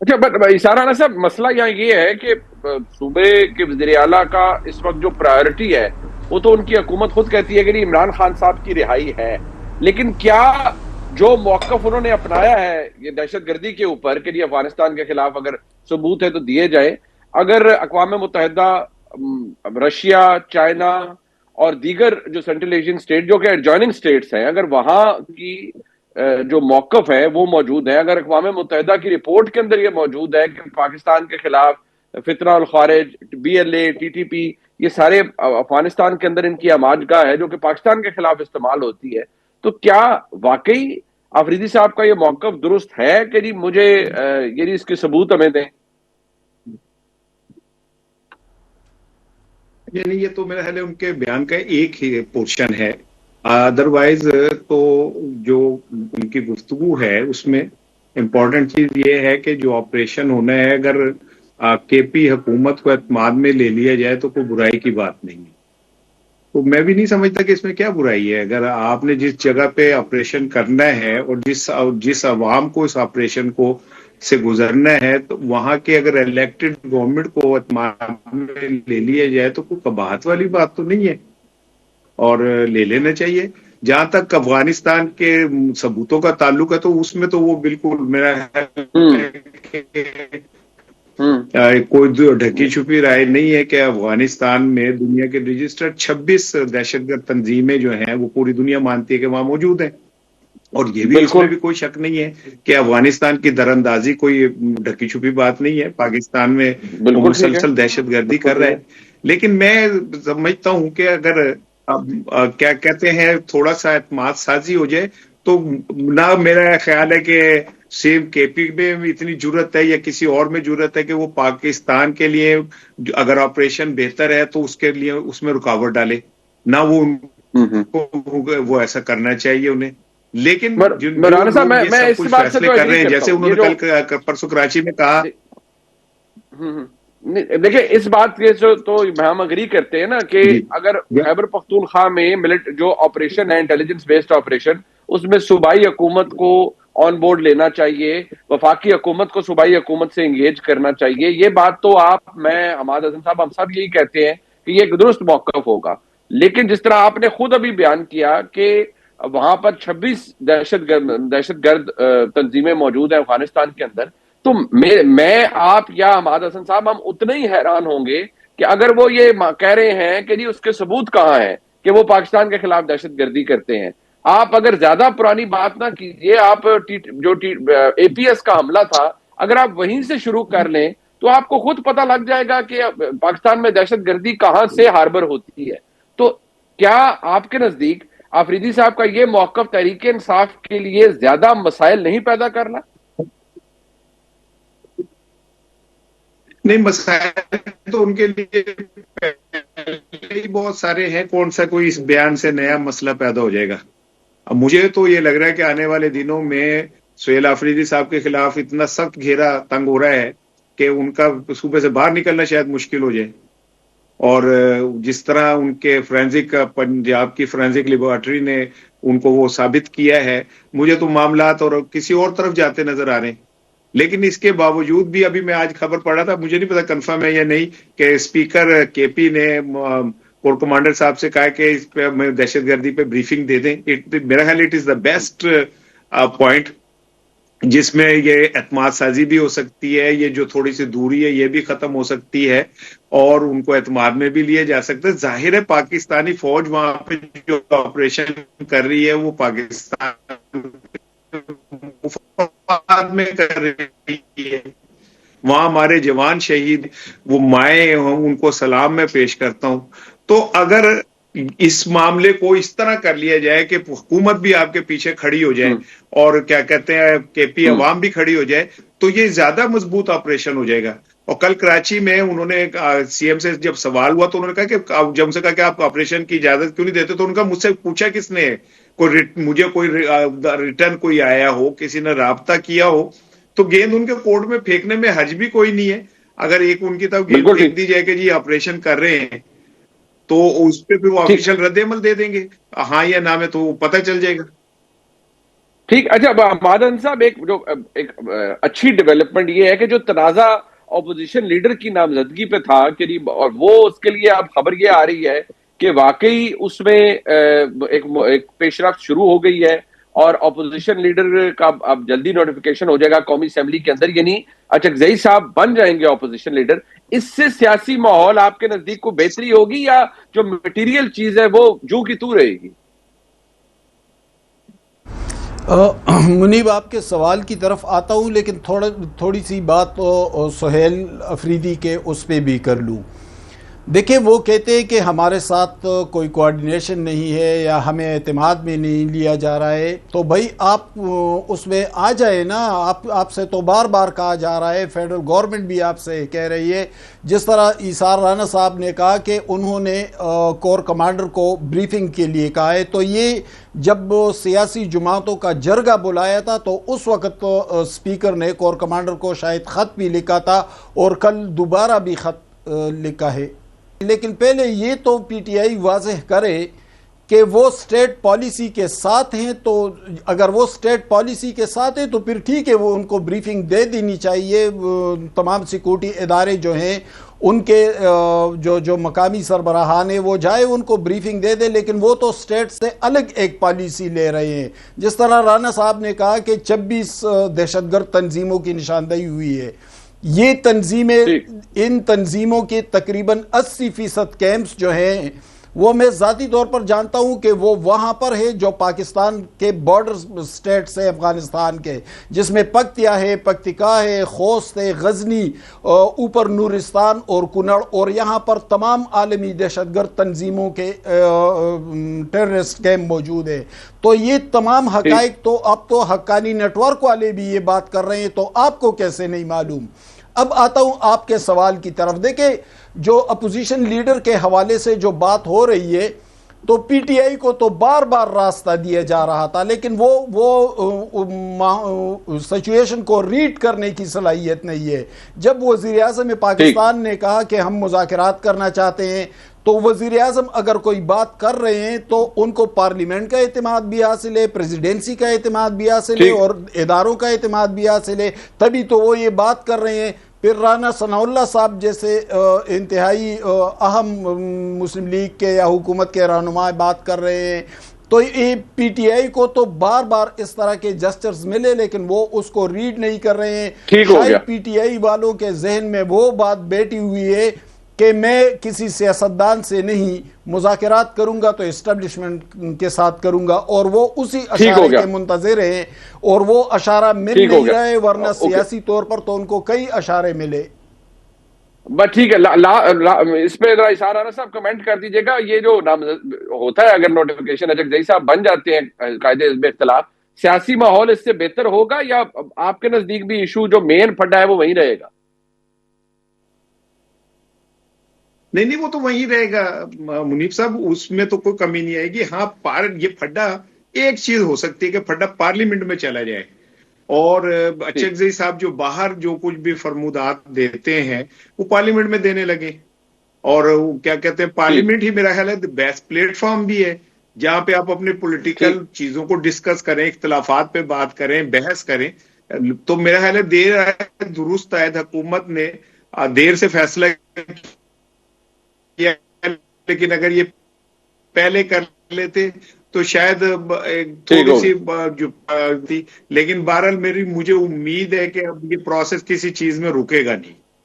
अच्छा, बट इशारा साहब, मसला यहाँ ये है कि सूबे के वज़ीर आला का इस वक्त जो प्रायोरिटी है, वो तो उनकी हुकूमत खुद कहती है कि जी इमरान खान साहब की रिहाई है। लेकिन क्या जो मौकफ उन्होंने अपनाया है ये दहशत गर्दी के ऊपर कि जी अफगानिस्तान के खिलाफ अगर सबूत है तो दिए जाए, अगर अक़वाम मुत्तहिदा, रशिया, चाइना और दीगर जो सेंट्रल एशियन स्टेट जो कि एडजॉइनिंग स्टेट्स हैं, अगर वहां की जो मौकफ है वो मौजूद है, अगर अक़वाम मुत्तहिदा की रिपोर्ट के अंदर ये मौजूद है कि पाकिस्तान के खिलाफ फितना उल खारिज, BLA, TTP, ये सारे अफगानिस्तान के अंदर इनकी आमाजगाह है जो कि पाकिस्तान के खिलाफ इस्तेमाल होती है, तो क्या वाकई आफरीदी साहब का ये मौकफ दुरुस्त है कि जी मुझे ये जी इसके सबूत हमें दें? यानी ये तो मेरा ख्याल है उनके बयान का एक ही पोर्शन है। अदरवाइज तो जो उनकी गुफ्तगू है उसमें इम्पोर्टेंट चीज ये है कि जो ऑपरेशन होना है, अगर KP हुकूमत को एतमाद में ले लिया जाए तो कोई बुराई की बात नहीं है। तो मैं भी नहीं समझता कि इसमें क्या बुराई है। अगर आपने जिस जगह पे ऑपरेशन करना है और जिस जिस अवाम को इस ऑपरेशन को से गुजरना है, तो वहां के अगर इलेक्टेड गवर्नमेंट को एतमाद में ले लिया जाए तो कोई कबाहत वाली बात तो नहीं है, और ले लेना चाहिए। जहां तक अफगानिस्तान के सबूतों का ताल्लुक है तो उसमें तो वो बिल्कुल मेरा हम्म। हम्म। कोई ढकी छुपी राय नहीं है कि अफगानिस्तान में दुनिया के रजिस्टर्ड 26 दहशतगर्द तंजीमें जो हैं वो पूरी दुनिया मानती है कि वहां मौजूद है। और ये भी, इसमें बिल्कुल। भी कोई शक नहीं है कि अफगानिस्तान की दरअंदाजी कोई ढकी छुपी बात नहीं है। पाकिस्तान में वो बिल्कुल ठीक है। मुसलसल दहशतगर्दी कर रहा है। लेकिन मैं समझता हूं कि अगर क्या कहते हैं थोड़ा सा एतमाद साजी हो जाए तो, ना मेरा ख्याल है कि सेम KP में इतनी जरूरत है या किसी और में जरूरत है कि वो पाकिस्तान के लिए अगर ऑपरेशन बेहतर है तो उसके लिए उसमें रुकावट डाले। ना वो हम्म। उनको वो ऐसा करना चाहिए उन्हें। लेकिन जो राना साहब, लोग ये मैं सब इस कुछ बात से फैसले तो कर एग्री रहे हैं, करता जैसे हूँ, ये उन्होंने जो कल परसों कराची में कहा। देखिए, इस बात के जो तो हम अग्री करते हैं ना कि जी अगर जी खैबर पख्तूनख्वा में मिलिट जो ऑपरेशन है, इंटेलिजेंस बेस्ड ऑपरेशन, उसमें सूबाई हुकूमत को ऑन बोर्ड लेना चाहिए, वफाकी हुकूमत को सूबाई हुकूमत से इंगेज करना चाहिए। ये बात तो आप, मैं, हमाद हसन साहब, हम सब यही कहते हैं कि ये एक दुरुस्त मौकफ होगा। लेकिन जिस तरह आपने खुद अभी बयान किया कि वहां पर 26 दहशत गर्द तंजीमें मौजूद है अफगानिस्तान के अंदर, तो मैं आप या हमाद हसन साहब हम उतने ही हैरान होंगे कि अगर वो ये कह रहे हैं कि जी उसके सबूत कहां हैं कि वो पाकिस्तान के खिलाफ दहशतगर्दी करते हैं। आप अगर ज्यादा पुरानी बात ना कीजिए, आप APS का हमला था, अगर आप वहीं से शुरू कर लें तो आपको खुद पता लग जाएगा कि पाकिस्तान में दहशतगर्दी कहां से हार्बर होती है। तो क्या आपके नजदीक आफरीदी साहब का ये मौकफ तहरीक इंसाफ के लिए ज्यादा मसाइल नहीं पैदा कर रहा? नहीं, मसाइल तो उनके लिए पहले ही बहुत सारे हैं। कौन सा कोई इस बयान से नया मसला पैदा हो जाएगा। अब मुझे तो ये लग रहा है कि आने वाले दिनों में सुहेल आफरीदी साहब के खिलाफ इतना सख्त घेरा तंग हो रहा है कि उनका सूबे से बाहर निकलना शायद मुश्किल हो जाए। और जिस तरह उनके फोरेंसिक पंजाब की फोरेंसिक लेबोरेटरी ने उनको वो साबित किया है, मुझे तो मामलात और किसी और तरफ जाते नजर आ रहे हैं। लेकिन इसके बावजूद भी अभी मैं आज खबर पढ़ा था, मुझे नहीं पता कंफर्म है या नहीं, कि स्पीकर KP ने कोर कमांडर साहब से कहा कि इस पे दहशतगर्दी पे ब्रीफिंग दे दें। मेरा ख्याल it is the best point जिसमें ये एतमाद साजी भी हो सकती है, ये जो थोड़ी सी दूरी है ये भी खत्म हो सकती है, और उनको एतमाद में भी लिया जा सकता है। जाहिर है पाकिस्तानी फौज वहां पे जो ऑपरेशन कर रही है वो पाकिस्तान मुफाद में कर रही है। वहां हमारे जवान शहीद, वो माए हों, उनको सलाम मैं पेश करता हूं। तो अगर इस मामले को इस तरह कर लिया जाए कि हुकूमत भी आपके पीछे खड़ी हो जाए हम्म। और क्या कहते हैं KP हम्म। अवाम भी खड़ी हो जाए, तो ये ज्यादा मजबूत ऑपरेशन हो जाएगा। और कल कराची में उन्होंने CM से जब सवाल हुआ तो उन्होंने कहा कि जब उनसे कहा कि आप ऑपरेशन की इजाजत क्यों नहीं देते, तो उनका मुझसे पूछा किसने, मुझे कोई रिटर्न कोई आया हो, किसी ने राब्ता किया हो, तो गेंद उनके कोर्ट में फेंकने में हर्ज भी कोई नहीं है। अगर एक उनकी तरफ गेंद बिल्कुल फेंक ठीक। दी जाए कि जी ऑपरेशन कर रहे हैं, तो उस पर फिर वो ठीक। ऑफिशियल रद्द अमल दे देंगे, हाँ या ना में, तो पता चल जाएगा। ठीक। अच्छा, मादन साहब, एक अच्छी डेवलपमेंट ये है कि जो तनाजा ऑपोजिशन लीडर की नामजदगी पे था करीब, और वो उसके लिए अब खबर ये आ रही है कि वाकई उसमें एक पेशरफ्त शुरू हो गई है, और ऑपोजिशन लीडर का अब जल्दी नोटिफिकेशन हो जाएगा कौमी असेंबली के अंदर, यानी अचकजई साहब बन जाएंगे ऑपोजिशन लीडर। इससे सियासी माहौल आपके नजदीक को बेहतरी होगी, या जो मटेरियल चीज है वो जू की तू रहेगी? मुनीब, आपके सवाल की तरफ आता हूँ, लेकिन थोड़ी सी बात तो सुहेल अफरीदी के उस पर भी कर लूँ। देखिए, वो कहते हैं कि हमारे साथ कोई कोऑर्डिनेशन नहीं है या हमें एतमाद में नहीं लिया जा रहा है। तो भाई आप उसमें आ जाए ना। आपसे तो बार बार कहा जा रहा है, फेडरल गवर्नमेंट भी आपसे कह रही है। जिस तरह ईसार राना साहब ने कहा कि उन्होंने कोर कमांडर को ब्रीफिंग के लिए कहा है, तो ये जब सियासी जमातों का जरगा बुलाया था तो उस वक्त स्पीकर ने कोर कमांडर को शायद ख़त भी लिखा था, और कल दोबारा भी ख़त लिखा है। लेकिन पहले ये तो पीटीआई वाज़ेह करे कि वो स्टेट पॉलिसी के साथ हैं। तो अगर वो स्टेट पॉलिसी के साथ है तो फिर ठीक है, वो उनको ब्रीफिंग दे देनी चाहिए। तमाम सिक्योरिटी इदारे जो हैं उनके जो मकामी सरबराहान है वो जाए, उनको ब्रीफिंग दे दे। लेकिन वो तो स्टेट से अलग एक पॉलिसी ले रहे हैं। जिस तरह राना साहब ने कहा कि 26 दहशतगर्द तंजीमों की निशानदेही हुई है। ये तंजीमें, इन तंजीमों के तकरीबन 80% कैंप्स जो हैं वो मैं ज़ाती तौर पर जानता हूँ कि वो वहाँ पर है जो पाकिस्तान के बॉर्डर स्टेट्स है अफ़गानिस्तान के, जिसमें पक्तिया है, पक्तिका है, खोस्त है, गजनी, ऊपर नूरिस्तान और कुनड़, और यहाँ पर तमाम आलमी दहशतगर्द तंजीमों के टेररिस्ट कैंप मौजूद है। तो ये तमाम हकाइक तो अब तो हक्कानी नेटवर्क वाले भी ये बात कर रहे हैं, तो आपको कैसे नहीं मालूम? अब आता हूं आपके सवाल की तरफ। देखें, जो अपोजिशन लीडर के हवाले से जो बात हो रही है, तो पीटीआई को तो बार बार रास्ता दिया जा रहा था, लेकिन वो सिचुएशन को रीड करने की सलाहियत नहीं है। जब वज़ीर आज़म पाकिस्तान ने कहा कि हम मुज़ाकरात करना चाहते हैं, तो वज़ीर आज़म अगर कोई बात कर रहे हैं तो उनको पार्लियामेंट का एतमाद भी हासिल है, प्रेसिडेंसी का एतमाद भी हासिल है, और इदारों का एतमाद भी हासिल है, तभी तो वो ये बात कर रहे हैं। फिर राना सनाउल्लाह साहब जैसे इंतहाई अहम मुस्लिम लीग के या हुकूमत के रहनुमा बात कर रहे हैं। तो ये पीटीआई को तो बार बार इस तरह के जस्चर्स मिले, लेकिन वो उसको रीड नहीं कर रहे हैं। शायद पीटीआई वालों के जहन में वो बात बैठी हुई है कि मैं किसी सियासतदान से नहीं, मुज़ाकरात करूंगा तो इस्टेब्लिशमेंट के साथ करूंगा, और वो उसी अशारे के मुंतज़िर हैं, और वो अशारा मिल नहीं रहे, वरना सियासी तौर पर तो उनको कई अशारे मिले। बस ठीक है। इस पे जरा इशारा राना साहब कमेंट कर दीजिएगा। ये जो नाम होता है, अगर नोटिफिकेशन अचकजई साहब बन जाते हैं कायदे हिज़्ब इख्तिलाफ, सियासी माहौल इससे बेहतर होगा, या आपके नजदीक भी इशू जो मेन फड्डा है वो वहीं रहेगा? नहीं, वो तो वहीं रहेगा मुनीब साहब, उसमें तो कोई कमी नहीं आएगी। हाँ, ये फड्डा एक चीज हो सकती है कि फड्डा पार्लियामेंट में चला जाए, और अचकजई साहब जो बाहर जो कुछ भी फरमुदात देते हैं वो पार्लियामेंट में देने लगे। और क्या कहते हैं, पार्लियामेंट ही मेरा ख्याल है बेस्ट प्लेटफॉर्म भी है, जहां पे आप अपने पॉलिटिकल चीजों को डिस्कस करें, इख्तलाफात पे बात करें, बहस करें। तो मेरा ख्याल है देर आए दुरुस्त आयद, हुकूमत ने देर से फैसला किया, लेकिन अगर ये पहले कर लेते तो शायद थोड़ी सी जो थी। लेकिन बहरहाल मुझे उम्मीद है कि अब ये प्रोसेस किसी चीज में रुकेगा नहीं।